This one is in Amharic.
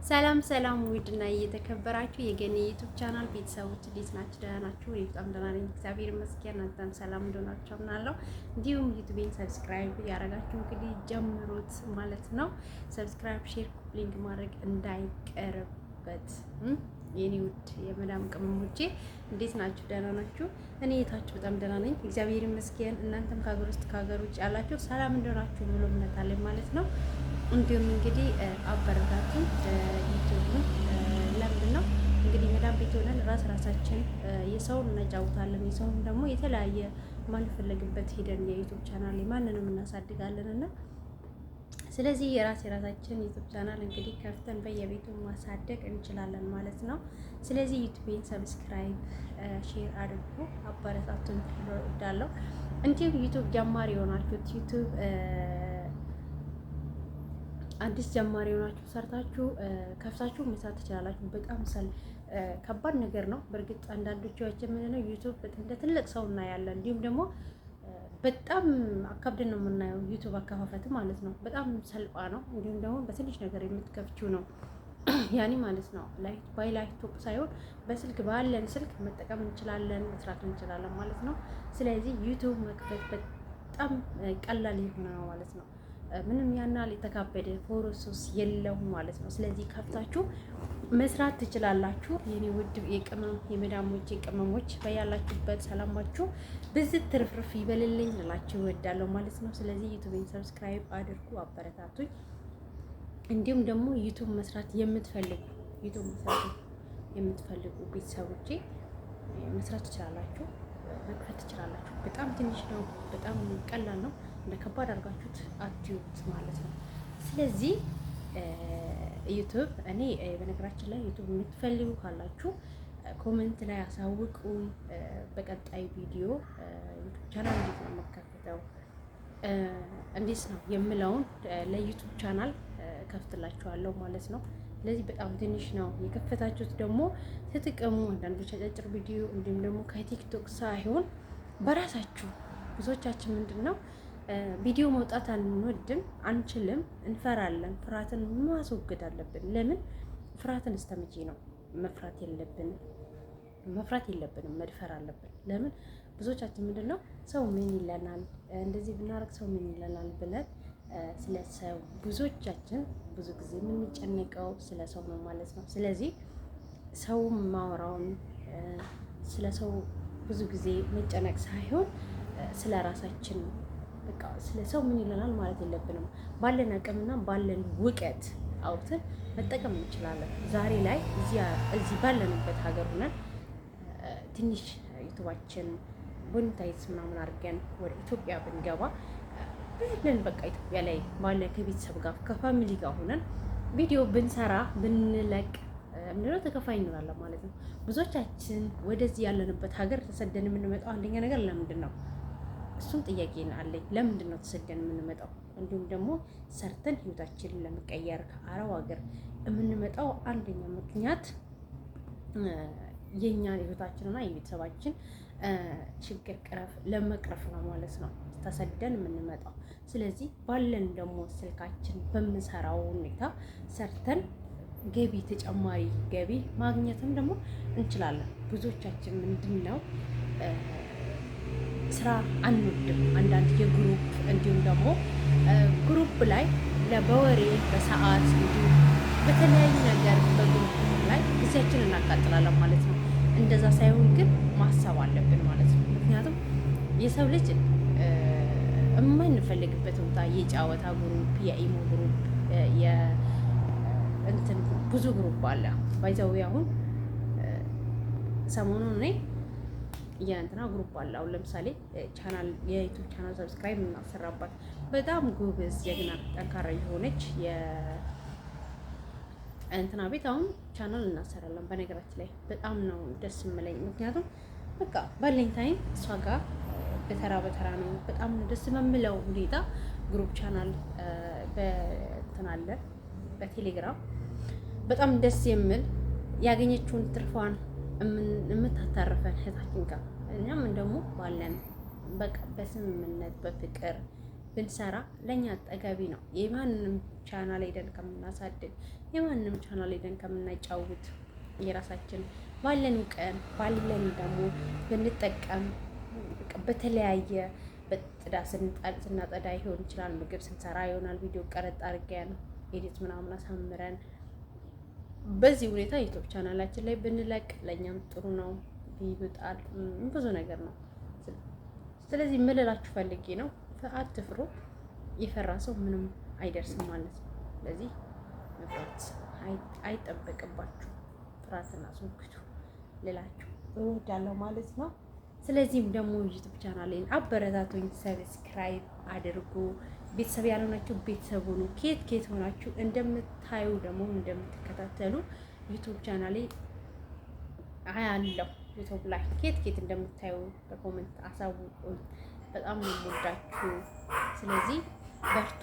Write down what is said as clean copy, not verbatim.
ሰላም ሰላም ውድና እየተከበራችሁ የገኒ ዩቲዩብ ቻናል ቤተሰቦች እንዴት ናችሁ? ደህና ናችሁ? እኔ በጣም ደህና ነኝ፣ እግዚአብሔር ይመስገን። እናንተም ሰላም እንደሆናችሁ አምናለሁ። እንዲሁም ዩቲዩቤን ሰብስክራይብ ያደረጋችሁ እንግዲህ ጀምሩት ማለት ነው። ሰብስክራይብ፣ ሼር፣ ሊንክ ማድረግ እንዳይቀርበት የኔ ውድ የመዳም ቅመሞቼ እንዴት ናችሁ? ደህና ናችሁ? እኔ የታችሁ በጣም ደህና ነኝ፣ እግዚአብሔር ይመስገን። እናንተም ከሀገር ውስጥ ከሀገር ውጭ ያላችሁ ሰላም እንደሆናችሁ ሙሉ እምነት አለኝ ማለት ነው። እንዲሁም እንግዲህ አበረታቱን ዩቲዩብን ለምንድን ነው እንግዲህ መዳም ቤት ሆነን ራሳችን የሰውን እናጫውታለን፣ የሰውን ደግሞ የተለያየ ማንፈለግበት ሄደን የዩቲዩብ ቻናል ማንንም እናሳድጋለን እና ስለዚህ የራሳችን ዩቲዩብ ቻናል እንግዲህ ከፍተን በየቤቱ ማሳደግ እንችላለን ማለት ነው። ስለዚህ ዩቲዩብን ሰብስክራይብ፣ ሼር አድርጉ፣ አበረታቱን እወዳለሁ። እንዲሁም ዩቲዩብ ጀማሪ የሆናችሁት ዩቲዩብ አዲስ ጀማሪ ሆናችሁ ሰርታችሁ ከፍታችሁ መስራት ትችላላችሁ። በጣም ከባድ ነገር ነው። በእርግጥ አንዳንዶቻችን ምን ነው ዩቲዩብ እንደ ትልቅ ሰው እናያለን። እንዲሁም ደግሞ በጣም አካብደን ነው የምናየው ዩቲዩብ አከፋፈት ማለት ነው። በጣም ሰልጳ ነው። እንዲሁም ደግሞ በትንሽ ነገር የምትከፍቺው ነው ያኔ ማለት ነው። ላፕቶፕ ሳይሆን በስልክ ባለን ስልክ መጠቀም እንችላለን፣ መስራት እንችላለን ማለት ነው። ስለዚህ ዩቲዩብ መክፈት በጣም ቀላል የሆነ ነው ማለት ነው። ምንም ያናል የተካበደ ፕሮሰስ የለውም ማለት ነው። ስለዚህ ከፍታችሁ መስራት ትችላላችሁ። የኔ ውድ የመዳሞች ቅመሞች በያላችሁበት ሰላማችሁ ብዝት ትርፍርፍ ይበልልኝ ልላችሁ እወዳለሁ ማለት ነው። ስለዚህ ዩቲዩብን ሰብስክራይብ አድርጉ፣ አበረታቱኝ። እንዲሁም ደግሞ ዩቲዩብ መስራት የምትፈልጉ ቤተሰቦቼ መስራት ትችላላችሁ፣ መክፈት ትችላላችሁ። በጣም ትንሽ ነው፣ በጣም ቀላል ነው። እንደ ከባድ አድርጋችሁት አትዩት ማለት ነው። ስለዚህ ዩቲዩብ እኔ በነገራችን ላይ ዩቲዩብ የምትፈልጉ ካላችሁ ኮሜንት ላይ አሳውቁኝ። በቀጣይ ቪዲዮ ዩቲዩብ ቻናል እንዴት ነው የምከፍተው እንዴት ነው የምለውን ለዩቲዩብ ቻናል ከፍትላችኋለሁ ማለት ነው። ስለዚህ በጣም ትንሽ ነው የከፈታችሁት፣ ደግሞ ተጠቀሙ። አንዳንዶች አጫጭር ቪዲዮ እንዲሁም ደግሞ ከቲክቶክ ሳይሆን በራሳችሁ ብዙዎቻችን ምንድን ነው ቪዲዮ መውጣት አንወድም፣ አንችልም፣ እንፈራለን። ፍርሃትን ማስወገድ አለብን። ለምን ፍርሃትን እስተመቼ ነው? መፍራት የለብንም፣ መድፈር አለብን። ለምን ብዙዎቻችን ምንድን ነው ሰው ምን ይለናል፣ እንደዚህ ብናረግ ሰው ምን ይለናል ብለን ስለ ሰው ብዙዎቻችን ብዙ ጊዜ የምንጨነቀው ስለ ሰው ነው ማለት ነው። ስለዚህ ሰው ማወራውን ስለ ሰው ብዙ ጊዜ መጨነቅ ሳይሆን ስለ ራሳችን በቃ ስለ ሰው ምን ይለናል ማለት የለብንም። ባለን አቅምና ባለን እውቀት አውጥተን መጠቀም እንችላለን። ዛሬ ላይ እዚህ ባለንበት ሀገር ሆነን ትንሽ ዩቲዩባችን ቦኒታይዝ ምናምን አድርገን ወደ ኢትዮጵያ ብንገባ ብለን በቃ ኢትዮጵያ ላይ ባለ ከቤተሰብ ጋር ከፋሚሊ ጋር ሆነን ቪዲዮ ብንሰራ ብንለቅ ምንድነው ተከፋይ እንላለን ማለት ነው። ብዙዎቻችን ወደዚህ ያለንበት ሀገር ተሰደን የምንመጣው አንደኛ ነገር ለምንድን ነው? እሱም ጥያቄ አለኝ። ለምንድን ነው ተሰደን የምንመጣው? እንዲሁም ደግሞ ሰርተን ህይወታችንን ለመቀየር ከአረብ ሀገር የምንመጣው አንደኛ ምክንያት የኛ ህይወታችንና የቤተሰባችን ችግር ለመቅረፍ ነው ማለት ነው ተሰደን የምንመጣው። ስለዚህ ባለን ደግሞ ስልካችን በምንሰራው ሁኔታ ሰርተን ገቢ ተጨማሪ ገቢ ማግኘትም ደግሞ እንችላለን። ብዙዎቻችን ምንድን ነው ስራ አንወድም። አንዳንድ የግሩፕ እንዲሁም ደግሞ ግሩፕ ላይ በወሬ በሰዓት እንዲሁም በተለያዩ ነገር በግሩፕ ላይ ጊዜያችን እናቃጥላለን ማለት ነው። እንደዛ ሳይሆን ግን ማሰብ አለብን ማለት ነው። ምክንያቱም የሰው ልጅ የማንፈልግበት ቦታ የጨዋታ ግሩፕ፣ የኢሞ ግሩፕ፣ የእንትን ብዙ ግሩፕ አለ ባይዘው አሁን ሰሞኑን እኔ የእንትና ግሩፕ አለ። አሁን ለምሳሌ ቻናል የዩቲዩብ ቻናል ሰብስክራይብ እናሰራባት በጣም ጎበዝ ጀግና ጠንካራ የሆነች የእንትና ቤት አሁን ቻናል እናሰራለን። በነገራችን ላይ በጣም ነው ደስ የምለኝ፣ ምክንያቱም በቃ ባለኝ ታይም እሷ ጋር በተራ ነው። በጣም ደስ በምለው ሁኔታ ግሩፕ ቻናል በእንትና አለ በቴሌግራም በጣም ደስ የሚል ያገኘችውን ትርፏን የምታታርፈን እህታችን ጋር እኛም ደግሞ ባለን በቃ በስምምነት በፍቅር ብንሰራ ለእኛ ጠጋቢ ነው። የማንንም ቻናል ሄደን ከምናሳድግ፣ የማንንም ቻናል ሄደን ከምናጫውት የራሳችን ባለን ቀን ባለን ደግሞ ብንጠቀም በተለያየ በጥዳ ስናጠዳ ይሆን ይችላል፣ ምግብ ስንሰራ ይሆናል፣ ቪዲዮ ቀረጥ አድርገን ኤዲት ምናምን አሳምረን በዚህ ሁኔታ ዩቲዩብ ቻናላችን ላይ ብንለቅ ለእኛም ጥሩ ነው። ይብጣል ብዙ ነገር ነው። ስለዚህ ምልላችሁ ፈልጌ ነው፣ አትፍሩ። የፈራ ሰው ምንም አይደርስም ማለት ነው። ስለዚህ መፍራት አይጠበቅባችሁ፣ ፍርሃትን አስወግዱ ልላችሁ እወዳለሁ ማለት ነው። ስለዚህም ደግሞ ዩቲዩብ ቻናሌን አበረታቱኝ፣ ሰብስክራይብ አድርጉ። ቤተሰብ ያልሆናችሁ ቤተሰብ ሁኑ። ኬት ሆናችሁ እንደምታዩ ደግሞ እንደምትከታተሉ ዩቲዩብ ቻናሌ አያለሁ። ዩቲዩብ ላይ ኬት እንደምታዩ በኮሜንት አሳውቁኝ። በጣም ነው የምወዳችሁ። ስለዚህ በርቱ።